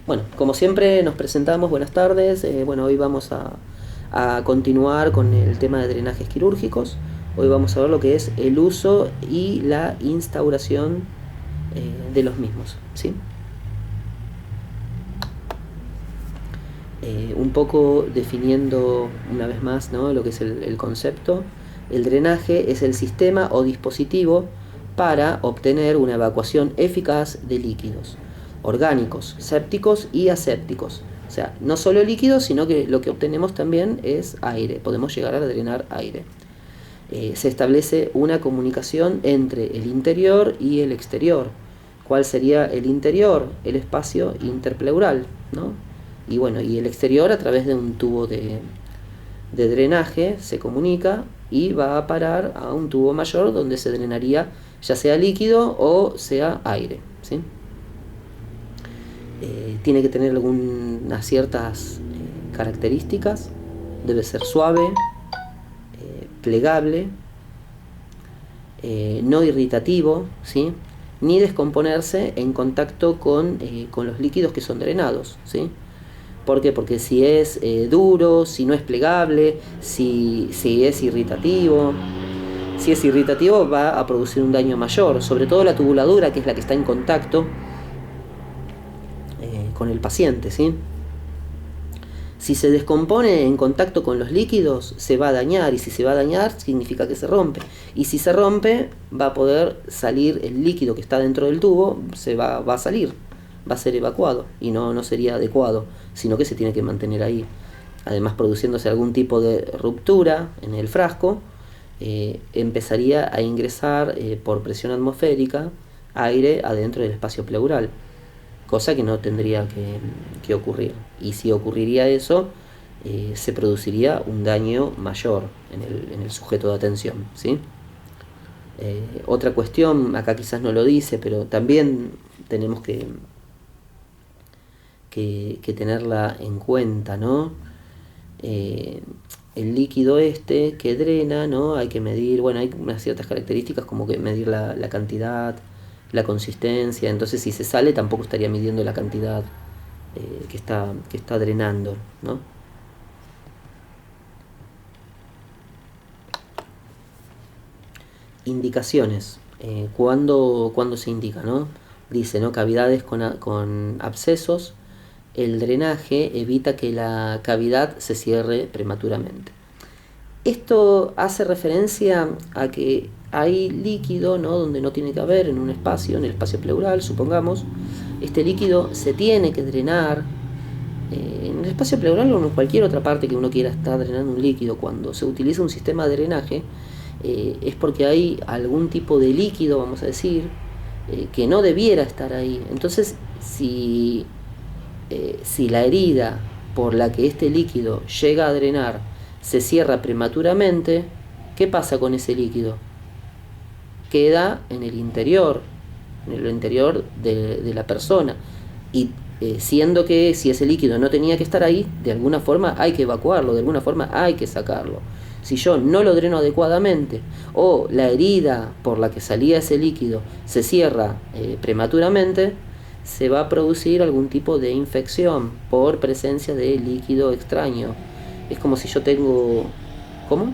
Bueno, como siempre nos presentamos, buenas tardes. Bueno, hoy vamos a continuar con el tema de drenajes quirúrgicos. Hoy vamos a ver lo que es el uso y la instauración de los mismos, ¿sí? Un poco definiendo una vez más, ¿no?, lo que es el concepto. El drenaje es el sistema o dispositivo para obtener una evacuación eficaz de líquidos orgánicos, sépticos y asépticos. O sea, no solo líquidos, sino que lo que obtenemos también es aire. Podemos llegar a drenar aire. Se establece una comunicación entre el interior y el exterior. ¿Cuál sería el interior? El espacio interpleural, ¿no? Y bueno, y el exterior a través de un tubo de drenaje se comunica y va a parar a un tubo mayor donde se drenaría ya sea líquido o sea aire, ¿sí? Tiene que tener algunas ciertas características. Debe ser suave, plegable, no irritativo, ¿sí?, ni descomponerse en contacto con los líquidos que son drenados, ¿sí? ¿Por qué? Porque si es duro, si no es plegable, si es irritativo. Si es irritativo va a producir un daño mayor, sobre todo la tubuladura, que es la que está en contacto con el paciente, ¿sí? Si se descompone en contacto con los líquidos, se va a dañar, y si se va a dañar, significa que se rompe. Y si se rompe, va a poder salir el líquido que está dentro del tubo, va a salir, va a ser evacuado, y no sería adecuado, sino que se tiene que mantener ahí. Además, produciéndose algún tipo de ruptura en el frasco, empezaría a ingresar por presión atmosférica aire adentro del espacio pleural, cosa que no tendría que ocurrir. Y si ocurriría eso, se produciría un daño mayor en el sujeto de atención, ¿sí? Otra cuestión, acá quizás no lo dice, pero también tenemos que tenerla en cuenta, ¿no? El líquido este que drena, ¿no?, hay que medir, bueno, hay unas ciertas características como que medir la cantidad, la consistencia. Entonces, si se sale, tampoco estaría midiendo la cantidad que está drenando, ¿no? Indicaciones. ¿Cuándo se indica, no? Dice, ¿no?, cavidades con abscesos. El drenaje evita que la cavidad se cierre prematuramente. Esto hace referencia a que hay líquido, ¿no?, donde no tiene que haber, en un espacio, en el espacio pleural, supongamos. Este líquido se tiene que drenar. En el espacio pleural o en cualquier otra parte que uno quiera estar drenando un líquido, cuando se utiliza un sistema de drenaje, es porque hay algún tipo de líquido, vamos a decir, que no debiera estar ahí. Entonces, si la herida por la que este líquido llega a drenar se cierra prematuramente, ¿qué pasa con ese líquido? Queda en el interior de la persona. Y siendo que si ese líquido no tenía que estar ahí, de alguna forma hay que evacuarlo, de alguna forma hay que sacarlo. Si yo no lo dreno adecuadamente, o la herida por la que salía ese líquido se cierra prematuramente, se va a producir algún tipo de infección por presencia de líquido extraño. Es como si yo tengo... ¿Cómo?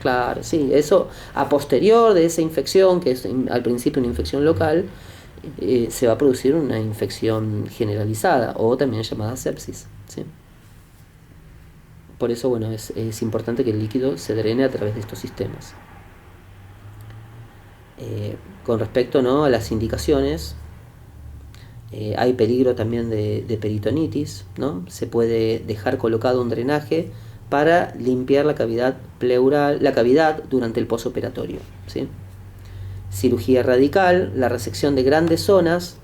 Claro, sí, eso a posterior de esa infección, que es al principio una infección local, se va a producir una infección generalizada, o también llamada sepsis, ¿sí? Por eso, bueno, es importante que el líquido se drene a través de estos sistemas. Con respecto, ¿no?, a las indicaciones, hay peligro también de peritonitis, ¿no? Se puede dejar colocado un drenaje para limpiar la cavidad pleural, la cavidad durante el posoperatorio, ¿sí? Cirugía radical, la resección de grandes zonas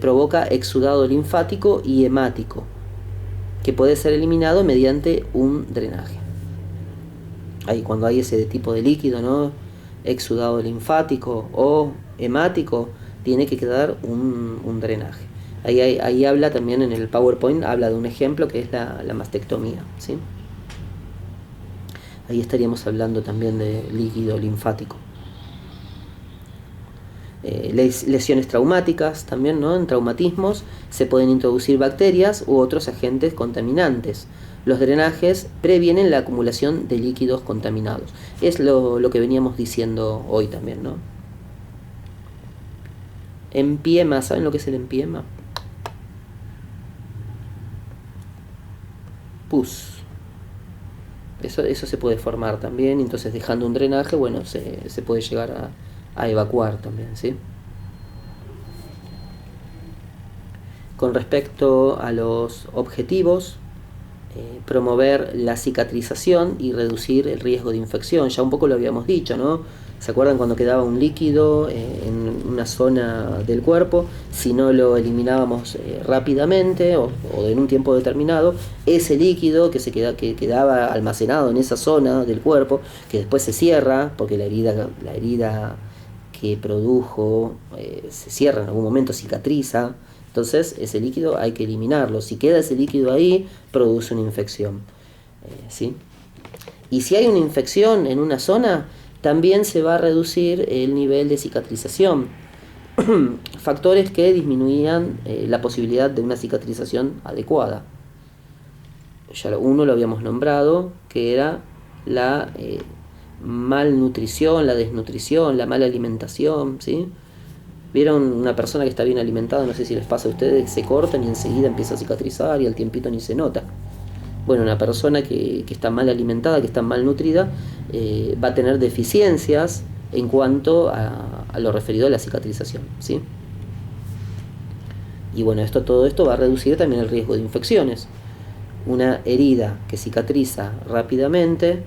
provoca exudado linfático y hemático, que puede ser eliminado mediante un drenaje. Ahí, cuando hay ese tipo de líquido, ¿no?, exudado linfático o hemático, tiene que quedar un drenaje. Ahí habla también en el PowerPoint, habla de un ejemplo que es la mastectomía, ¿sí? Ahí estaríamos hablando también de líquido linfático. lesiones traumáticas también, ¿no? En traumatismos se pueden introducir bacterias u otros agentes contaminantes. Los drenajes previenen la acumulación de líquidos contaminados. Es lo que veníamos diciendo hoy también, ¿no? Empiema, ¿saben lo que es el empiema? Pus. Eso se puede formar también, entonces dejando un drenaje, bueno, se puede llegar a evacuar también, ¿sí? Con respecto a los objetivos, promover la cicatrización y reducir el riesgo de infección. Ya un poco lo habíamos dicho, ¿no? ¿Se acuerdan cuando quedaba un líquido en una zona del cuerpo? Si no lo eliminábamos rápidamente o en un tiempo determinado, ese líquido que quedaba almacenado en esa zona del cuerpo, que después se cierra, porque la herida que produjo se cierra en algún momento, cicatriza. Entonces ese líquido hay que eliminarlo. Si queda ese líquido ahí, produce una infección. ¿Sí? Y si hay una infección en una zona, también se va a reducir el nivel de cicatrización. Factores que disminuían la posibilidad de una cicatrización adecuada. Ya uno lo habíamos nombrado, que era la malnutrición, la desnutrición, la mala alimentación, ¿sí? ¿Vieron una persona que está bien alimentada? No sé si les pasa a ustedes, se cortan y enseguida empieza a cicatrizar y al tiempito ni se nota. Bueno, una persona que está mal alimentada, que está mal nutrida, va a tener deficiencias en cuanto a lo referido a la cicatrización, ¿sí? Y bueno, todo esto va a reducir también el riesgo de infecciones. Una herida que cicatriza rápidamente,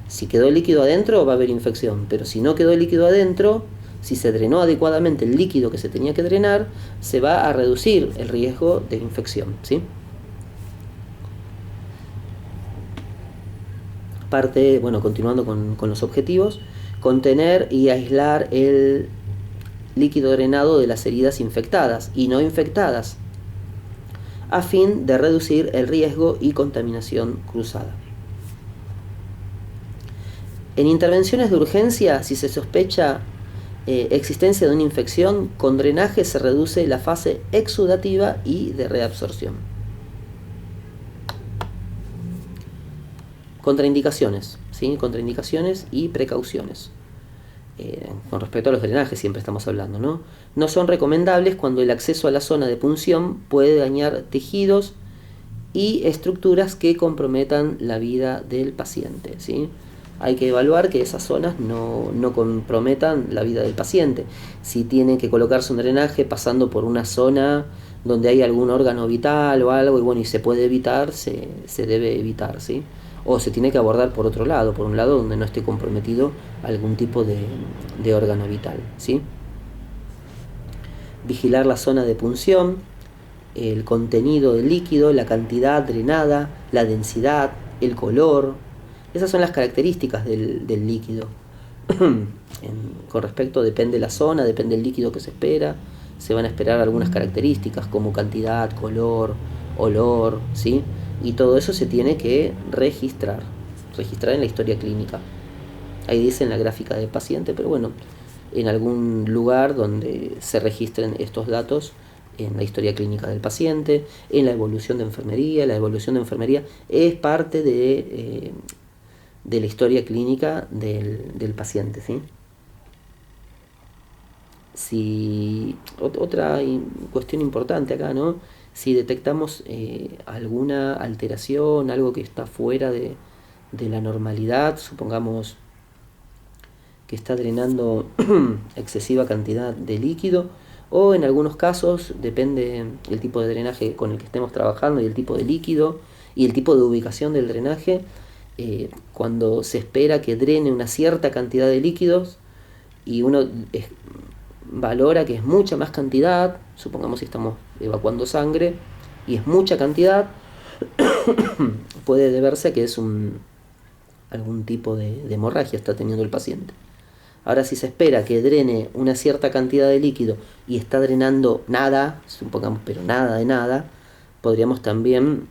si quedó líquido adentro va a haber infección, pero si no quedó líquido adentro, si se drenó adecuadamente el líquido que se tenía que drenar, se va a reducir el riesgo de infección, ¿sí? Bueno, continuando con los objetivos, contener y aislar el líquido drenado de las heridas infectadas y no infectadas, a fin de reducir el riesgo y contaminación cruzada. En intervenciones de urgencia, si se sospecha existencia de una infección, con drenaje se reduce la fase exudativa y de reabsorción. Contraindicaciones, ¿sí? Contraindicaciones y precauciones. Con respecto a los drenajes siempre estamos hablando, ¿no? No son recomendables cuando el acceso a la zona de punción puede dañar tejidos y estructuras que comprometan la vida del paciente, ¿sí? Hay que evaluar que esas zonas no comprometan la vida del paciente. Si tiene que colocarse un drenaje pasando por una zona donde hay algún órgano vital o algo, y bueno, y se puede evitar, se debe evitar, ¿sí? O se tiene que abordar por otro lado, por un lado donde no esté comprometido algún tipo de órgano vital, ¿sí? Vigilar la zona de punción, el contenido del líquido, la cantidad drenada, la densidad, el color. Esas son las características del líquido. Con respecto, depende la zona, depende el líquido que se espera. Se van a esperar algunas características como cantidad, color, olor, ¿sí? Y todo eso se tiene que registrar en la historia clínica. Ahí dice en la gráfica del paciente, pero bueno, en algún lugar donde se registren estos datos en la historia clínica del paciente, en la evolución de enfermería. La evolución de enfermería es parte de la historia clínica del paciente, ¿sí? Otra cuestión importante acá, ¿no? Si detectamos alguna alteración, algo que está fuera de la normalidad, supongamos que está drenando excesiva cantidad de líquido, o en algunos casos, depende el tipo de drenaje con el que estemos trabajando y el tipo de líquido y el tipo de ubicación del drenaje, cuando se espera que drene una cierta cantidad de líquidos y uno valora que es mucha más cantidad, supongamos si estamos evacuando sangre y es mucha cantidad, puede deberse a que es algún tipo de hemorragia está teniendo el paciente. Ahora, si se espera que drene una cierta cantidad de líquido y está drenando nada, supongamos, pero nada de nada, podríamos también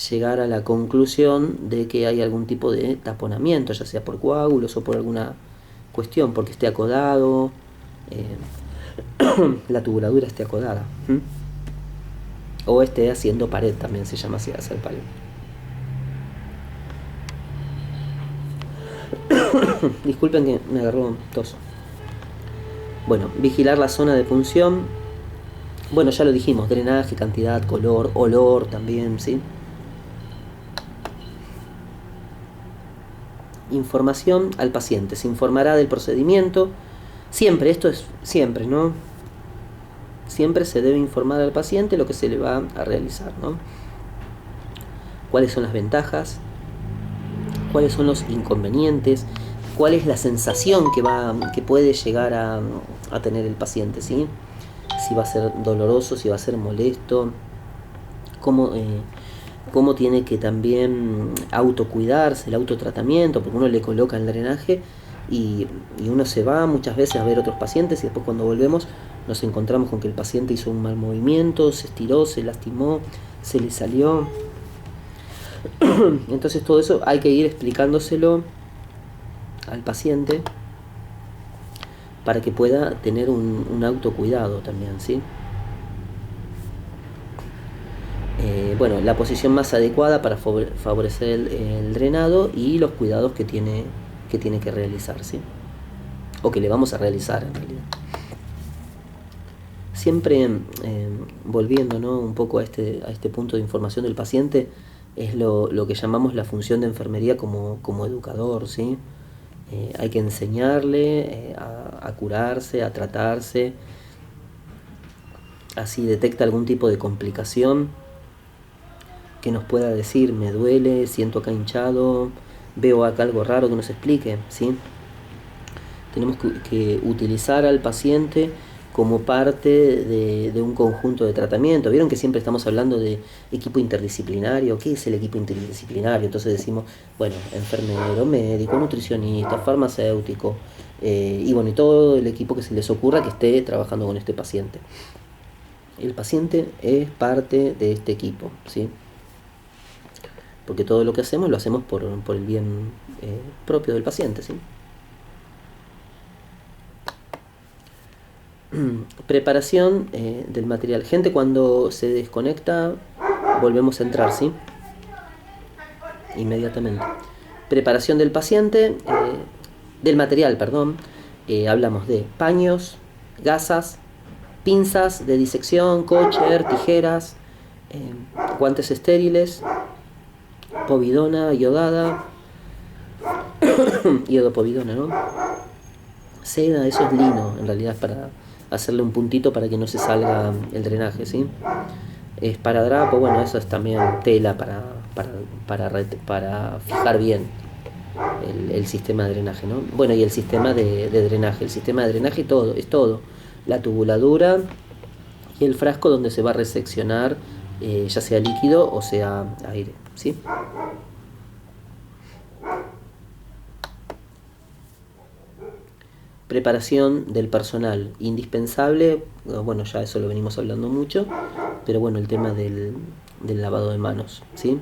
llegar a la conclusión de que hay algún tipo de taponamiento, ya sea por coágulos o por alguna cuestión, porque esté acodado, la tubuladura esté acodada. O esté haciendo pared, también se llama así, hacer pared. Disculpen que me agarró tos. Bueno, vigilar la zona de punción. Bueno, ya lo dijimos, drenaje, cantidad, color, olor también, ¿sí? Información al paciente. Se informará del procedimiento. Siempre, esto es siempre, ¿no? Siempre se debe informar al paciente lo que se le va a realizar, ¿no? Cuáles son las ventajas, cuáles son los inconvenientes, cuál es la sensación que puede llegar a tener el paciente, ¿sí? Si va a ser doloroso, si va a ser molesto, cómo tiene que también autocuidarse, el autotratamiento, porque uno le coloca el drenaje y uno se va muchas veces a ver otros pacientes y después cuando volvemos nos encontramos con que el paciente hizo un mal movimiento, se estiró, se lastimó, se le salió. Entonces todo eso hay que ir explicándoselo al paciente para que pueda tener un autocuidado también, ¿sí? Bueno, la posición más adecuada para favorecer el drenado y los cuidados que tiene que realizar, ¿sí? O que le vamos a realizar en realidad. Siempre volviendo, ¿no?, un poco a este punto de información del paciente, es lo que llamamos la función de enfermería como educador, ¿sí? Hay que enseñarle a curarse, a tratarse. Así detecta algún tipo de complicación que nos pueda decir, me duele, siento acá hinchado, veo acá algo raro, que nos explique, ¿sí? Tenemos que utilizar al paciente como parte de un conjunto de tratamiento. Vieron que siempre estamos hablando de equipo interdisciplinario. ¿Qué es el equipo interdisciplinario? Entonces decimos, bueno, enfermero, médico, nutricionista, farmacéutico, y bueno, y todo el equipo que se les ocurra que esté trabajando con este paciente. El paciente es parte de este equipo, ¿sí? Porque todo lo que hacemos lo hacemos por el bien propio del paciente, ¿sí? Preparación del material. Gente, cuando se desconecta, volvemos a entrar, ¿sí? Inmediatamente. Preparación del paciente, del material, perdón. Hablamos de paños, gasas, pinzas de disección, kosher, tijeras, guantes estériles, povidona iodada, iodopovidona, ¿no? Seda, eso es lino, en realidad es para hacerle un puntito para que no se salga el drenaje, ¿sí? Esparadrapo, bueno, eso es también tela para fijar bien el sistema de drenaje, ¿no? Bueno, y el sistema de drenaje. El sistema de drenaje es todo. La tubuladura y el frasco donde se va a reseccionar, ya sea líquido o sea aire, ¿sí? Preparación del personal, indispensable, bueno, ya eso lo venimos hablando mucho, pero bueno, el tema del lavado de manos, ¿sí?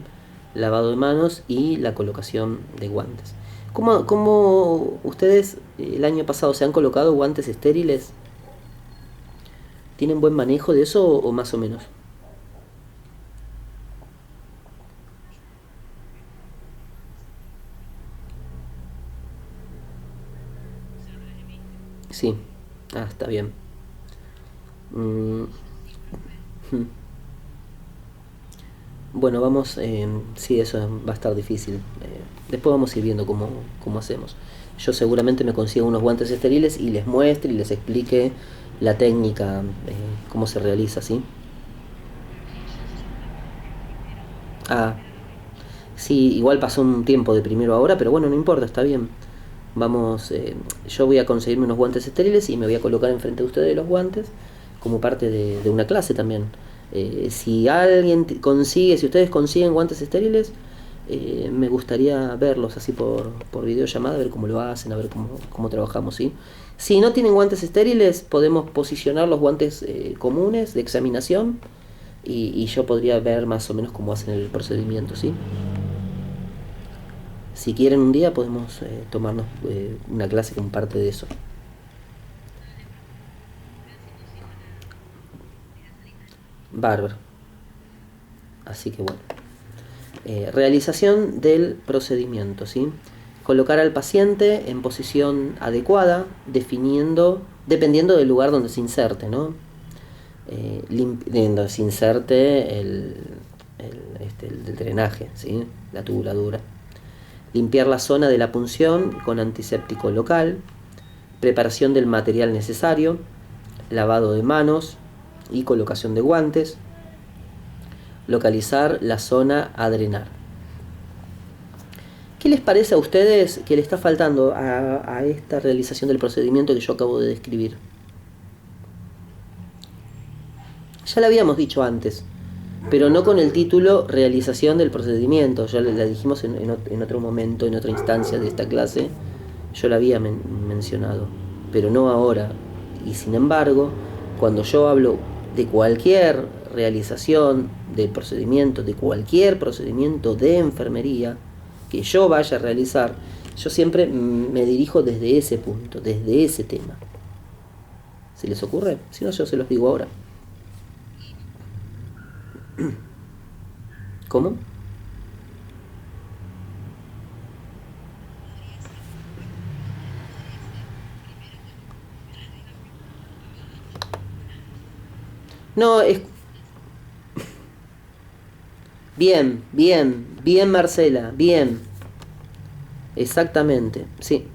Lavado de manos y la colocación de guantes. ¿Cómo ustedes el año pasado se han colocado guantes estériles? ¿Tienen buen manejo de eso o más o menos? Sí, está bien. Mm, Bueno, vamos, sí, eso va a estar difícil. Después vamos a ir viendo cómo hacemos. Yo seguramente me consigo unos guantes estériles y les muestre y les explique la técnica, cómo se realiza, ¿sí? Ah, sí, igual pasó un tiempo de primero a ahora, pero bueno, no importa, está bien. Vamos, yo voy a conseguirme unos guantes estériles y me voy a colocar enfrente de ustedes los guantes como parte de una clase también. Si alguien consigue, si ustedes consiguen guantes estériles, me gustaría verlos así por videollamada, a ver cómo lo hacen, a ver cómo trabajamos, ¿sí? Si no tienen guantes estériles, podemos posicionar los guantes comunes de examinación y yo podría ver más o menos cómo hacen el procedimiento, ¿sí? Si quieren un día podemos tomarnos una clase como parte de eso. Bárbaro. Así que bueno. Realización del procedimiento, ¿sí? Colocar al paciente en posición adecuada, dependiendo del lugar donde se inserte, ¿no? Donde se inserte el drenaje, ¿sí? La tubuladura. Limpiar la zona de la punción con antiséptico local, preparación del material necesario, lavado de manos y colocación de guantes, localizar la zona a drenar. ¿Qué les parece a ustedes que le está faltando a esta realización del procedimiento que yo acabo de describir? Ya lo habíamos dicho antes, pero no con el título realización del procedimiento. Ya la dijimos en otro momento, en otra instancia de esta clase. Yo la había mencionado, pero no ahora. Y sin embargo, cuando yo hablo de cualquier realización del procedimiento, de cualquier procedimiento de enfermería que yo vaya a realizar, yo siempre me dirijo desde ese punto, desde ese tema. ¿Se les ocurre? Si no, yo se los digo ahora. ¿Cómo? No, es... Bien, bien, bien Marcela, bien. Exactamente, sí.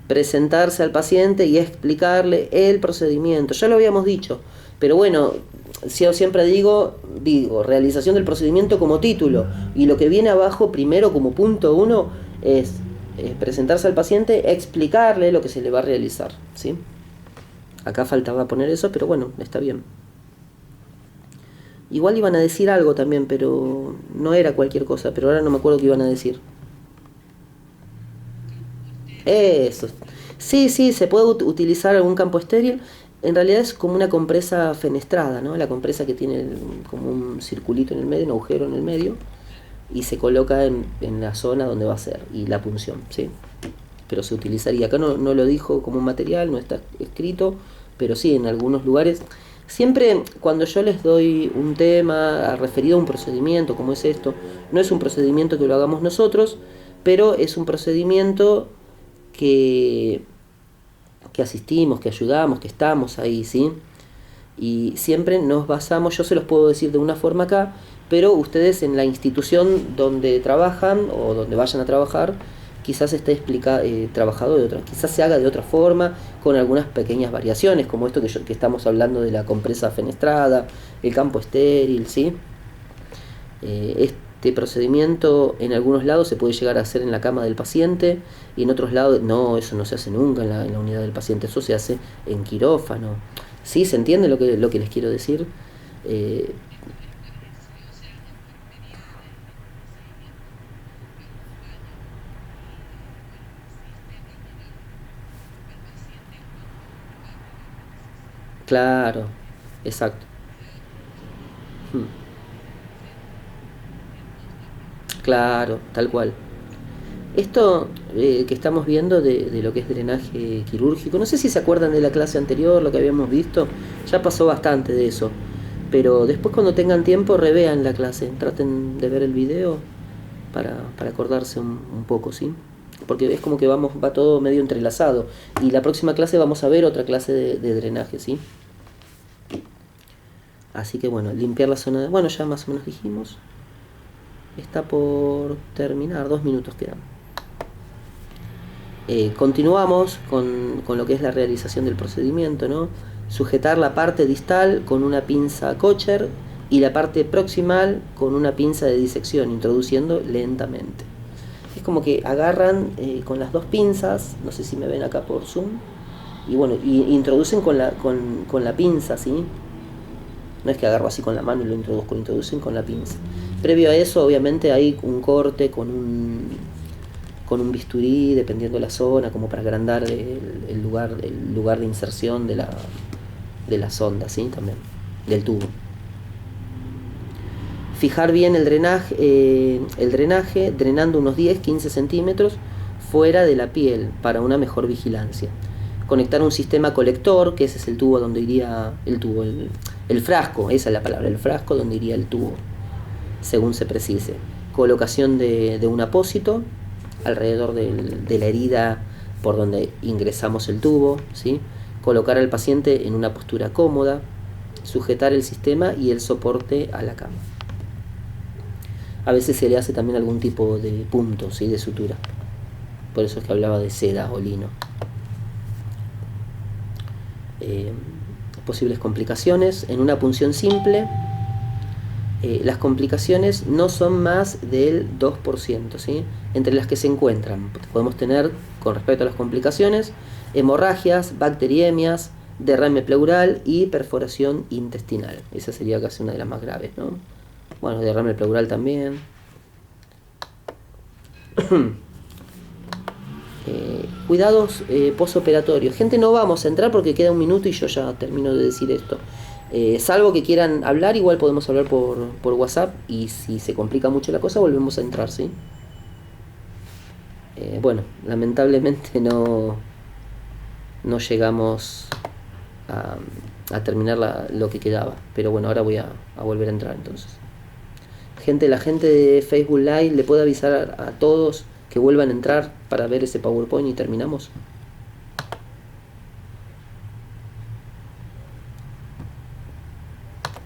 Presentarse al paciente y explicarle el procedimiento. Ya lo habíamos dicho, pero bueno, yo siempre digo, realización del procedimiento como título, y lo que viene abajo primero como punto 1 es presentarse al paciente, explicarle lo que se le va a realizar, ¿sí? Acá faltaba poner eso, pero bueno, está bien. Igual iban a decir algo también, pero no era cualquier cosa, pero ahora no me acuerdo qué iban a decir. Eso. Sí, sí, se puede utilizar algún campo estéril. En realidad es como una compresa fenestrada, ¿no? La compresa que tiene como un circulito en el medio, un agujero en el medio, y se coloca en la zona donde va a ser, y la punción, ¿sí? Pero se utilizaría. Acá no lo dijo como un material, no está escrito, pero sí, en algunos lugares. Siempre cuando yo les doy un tema referido a un procedimiento como es esto, no es un procedimiento que lo hagamos nosotros, pero es un procedimiento que, que asistimos, que ayudamos, que estamos ahí, ¿sí? Y siempre nos basamos, yo se los puedo decir de una forma acá, pero ustedes en la institución donde trabajan o donde vayan a trabajar, quizás esté trabajado de otra, quizás se haga de otra forma, con algunas pequeñas variaciones, como esto que estamos hablando de la compresa fenestrada, el campo estéril, ¿sí? Este procedimiento en algunos lados se puede llegar a hacer en la cama del paciente y en otros lados no, eso no se hace nunca en la unidad del paciente, eso se hace en quirófano. ¿Sí? ¿Se entiende lo que les quiero decir? Eh, claro, exacto. Hmm. Claro, tal cual. Esto que estamos viendo de lo que es drenaje quirúrgico, no sé si se acuerdan de la clase anterior, lo que habíamos visto, ya pasó bastante de eso, pero después cuando tengan tiempo revean la clase, traten de ver el video para acordarse un poco, ¿sí? Porque es como que va todo medio entrelazado, y la próxima clase vamos a ver otra clase de drenaje, ¿sí? Así que bueno, limpiar la zona, bueno, ya más o menos dijimos, está por terminar, 2 minutos quedan. Continuamos con lo que es la realización del procedimiento, ¿no? Sujetar la parte distal con una pinza Kocher y la parte proximal con una pinza de disección, introduciendo lentamente. Es como que agarran con las dos pinzas, no sé si me ven acá por Zoom, y bueno, y introducen con la pinza, ¿sí? No es que agarro así con la mano y lo introducen con la pinza. Previo a eso, obviamente, hay un corte con un bisturí, dependiendo de la zona, como para agrandar el lugar de inserción de la sonda, ¿sí? También, del tubo. Fijar bien el drenaje, drenando unos 10-15 centímetros fuera de la piel para una mejor vigilancia. Conectar un sistema colector, que ese es el tubo donde iría el tubo, el frasco, esa es la palabra, el frasco donde iría el tubo, según se precise. Colocación de un apósito alrededor de la herida por donde ingresamos el tubo, ¿sí? Colocar al paciente en una postura cómoda, sujetar el sistema y el soporte a la cama. A veces se le hace también algún tipo de punto, ¿sí? De sutura. Por eso es que hablaba de seda o lino. Posibles complicaciones. En una punción simple, las complicaciones no son más del 2%, ¿sí? Entre las que se encuentran, podemos tener, con respecto a las complicaciones, hemorragias, bacteriemias, derrame pleural y perforación intestinal. Esa sería casi una de las más graves, ¿no? Bueno, derrame pleural también. Cuidados posoperatorios. Gente, no vamos a entrar porque queda un minuto y yo ya termino de decir esto. Salvo que quieran hablar, igual podemos hablar por WhatsApp y si se complica mucho la cosa volvemos a entrar, ¿sí? Bueno, lamentablemente no llegamos a terminar lo que quedaba, pero bueno, ahora voy a volver a entrar entonces. Gente, la gente de Facebook Live, ¿le puede avisar a todos que vuelvan a entrar para ver ese PowerPoint y terminamos?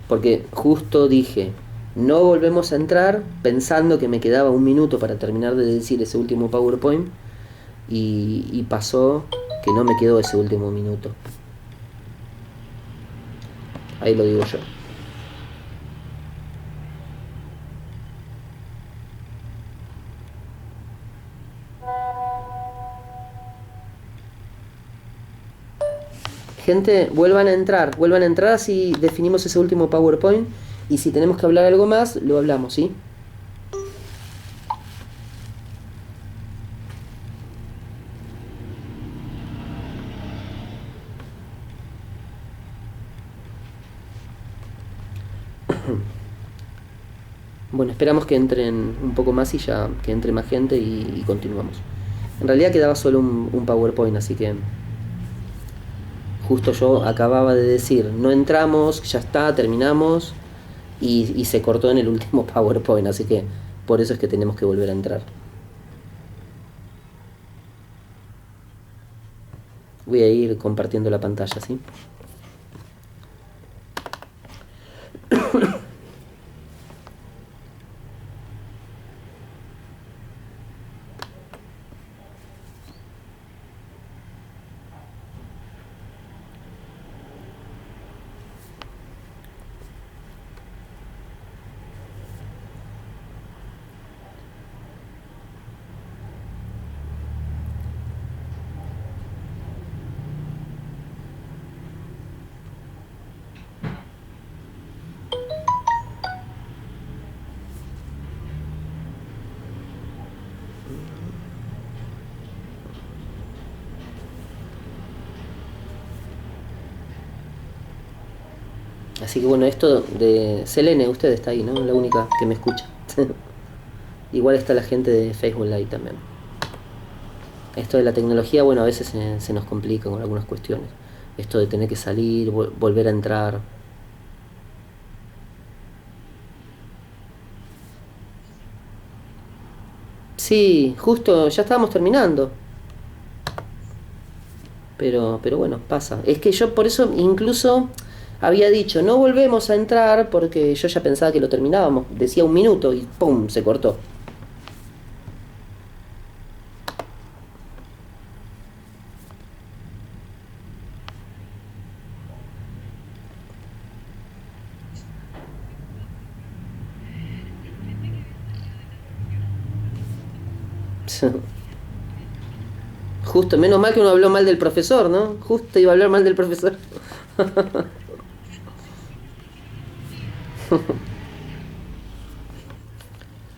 Porque justo dije, no volvemos a entrar pensando que me quedaba un minuto para terminar de decir ese último PowerPoint y pasó que no me quedó ese último minuto. Ahí lo digo yo. Gente, vuelvan a entrar así definimos ese último PowerPoint y si tenemos que hablar algo más, lo hablamos, ¿sí? Bueno, esperamos que entren un poco más y ya que entre más gente y continuamos. En realidad quedaba solo un PowerPoint, así que justo yo acababa de decir, no entramos, ya está, terminamos y se cortó en el último PowerPoint, así que por eso es que tenemos que volver a entrar. Voy a ir compartiendo la pantalla, ¿sí? Así que bueno, esto de Selene, usted está ahí, ¿no? La única que me escucha. Igual está la gente de Facebook Live también. Esto de la tecnología, bueno, a veces se nos complica con algunas cuestiones. Esto de tener que salir, volver a entrar. Sí, justo ya estábamos terminando. Pero bueno, pasa. Es que yo por eso incluso había dicho, no volvemos a entrar porque yo ya pensaba que lo terminábamos. Decía un minuto y ¡pum! Se cortó. Justo, menos mal que uno habló mal del profesor, ¿no? Justo iba a hablar mal del profesor.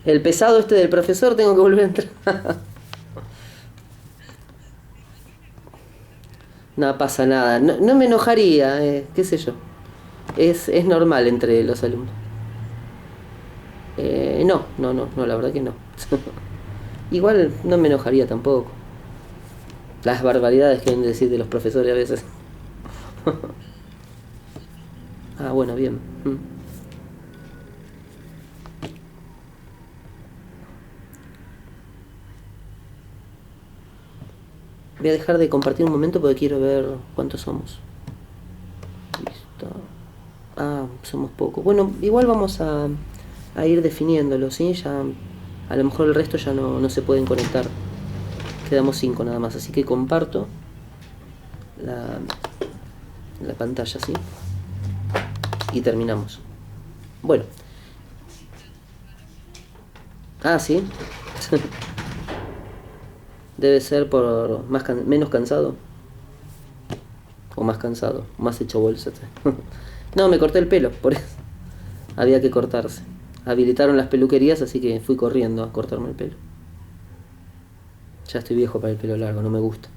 El pesado este del profesor, tengo que volver a entrar. No pasa nada, no me enojaría, qué sé yo. Es normal entre los alumnos. No, la verdad que no. Igual no me enojaría tampoco. Las barbaridades que deben decir de los profesores a veces. Ah, bueno, bien. Voy a dejar de compartir un momento porque quiero ver cuántos somos. Listo. Ah, somos pocos. Bueno, igual vamos a ir definiéndolo, ¿sí? Ya, a lo mejor el resto ya no se pueden conectar. Quedamos 5 nada más, así que comparto la, la pantalla, ¿sí? Y terminamos. Bueno. Ah, sí. Debe ser por menos cansado. O más cansado. Más hecho bolsa. No, me corté el pelo, por eso. Había que cortarse. Habilitaron las peluquerías, así que fui corriendo a cortarme el pelo. Ya estoy viejo para el pelo largo, no me gusta.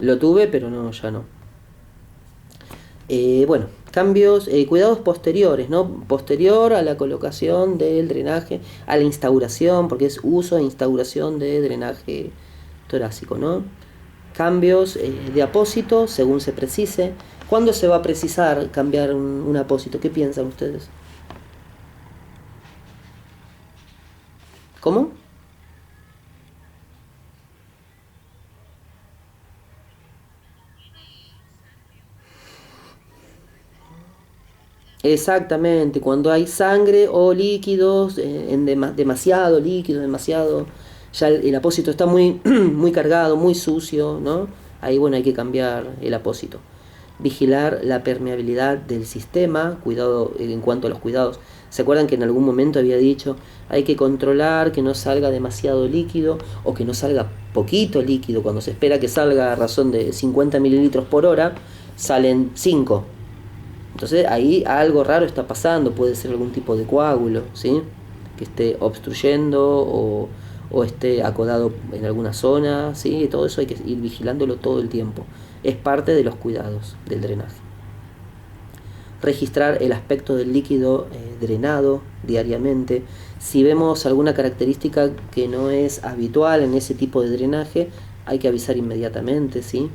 Lo tuve, pero no, ya no. Bueno, cambios, cuidados posteriores, ¿no? Posterior a la colocación del drenaje, a la instauración, porque es uso e instauración de drenaje torácico, ¿no? Cambios de apósito según se precise. ¿Cuándo se va a precisar cambiar un apósito? ¿Qué piensan ustedes? ¿Cómo? Exactamente, cuando hay sangre o líquidos, demasiado líquido, demasiado, ya el apósito está muy, muy cargado, muy sucio, ¿no? Ahí, bueno, hay que cambiar el apósito. Vigilar la permeabilidad del sistema, cuidado en cuanto a los cuidados. ¿Se acuerdan que en algún momento había dicho hay que controlar que no salga demasiado líquido o que no salga poquito líquido? Cuando se espera que salga a razón de 50 mililitros por hora, salen 5. Entonces ahí algo raro está pasando, puede ser algún tipo de coágulo, ¿sí? Que esté obstruyendo o esté acodado en alguna zona, ¿sí? Todo eso hay que ir vigilándolo todo el tiempo. Es parte de los cuidados del drenaje. Registrar el aspecto del líquido drenado diariamente. Si vemos alguna característica que no es habitual en ese tipo de drenaje, hay que avisar inmediatamente, ¿sí?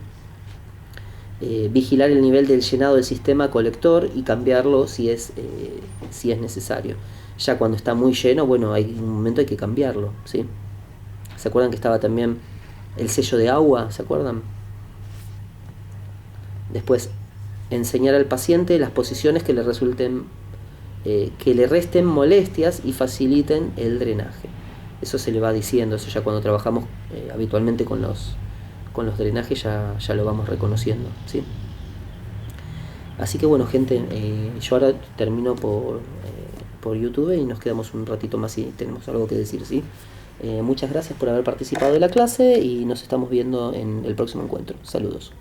Vigilar el nivel del llenado del sistema colector y cambiarlo si es necesario. Ya cuando está muy lleno, bueno, hay un momento hay que cambiarlo, ¿sí? ¿Se acuerdan que estaba también el sello de agua? ¿Se acuerdan? Después, enseñar al paciente las posiciones que le resulten, que le resten molestias y faciliten el drenaje. Eso se le va diciendo, eso ya cuando trabajamos habitualmente con los drenajes ya lo vamos reconociendo, ¿sí? Así que bueno, gente, yo ahora termino por YouTube y nos quedamos un ratito más si tenemos algo que decir, ¿sí? Muchas gracias por haber participado de la clase y nos estamos viendo en el próximo encuentro. Saludos.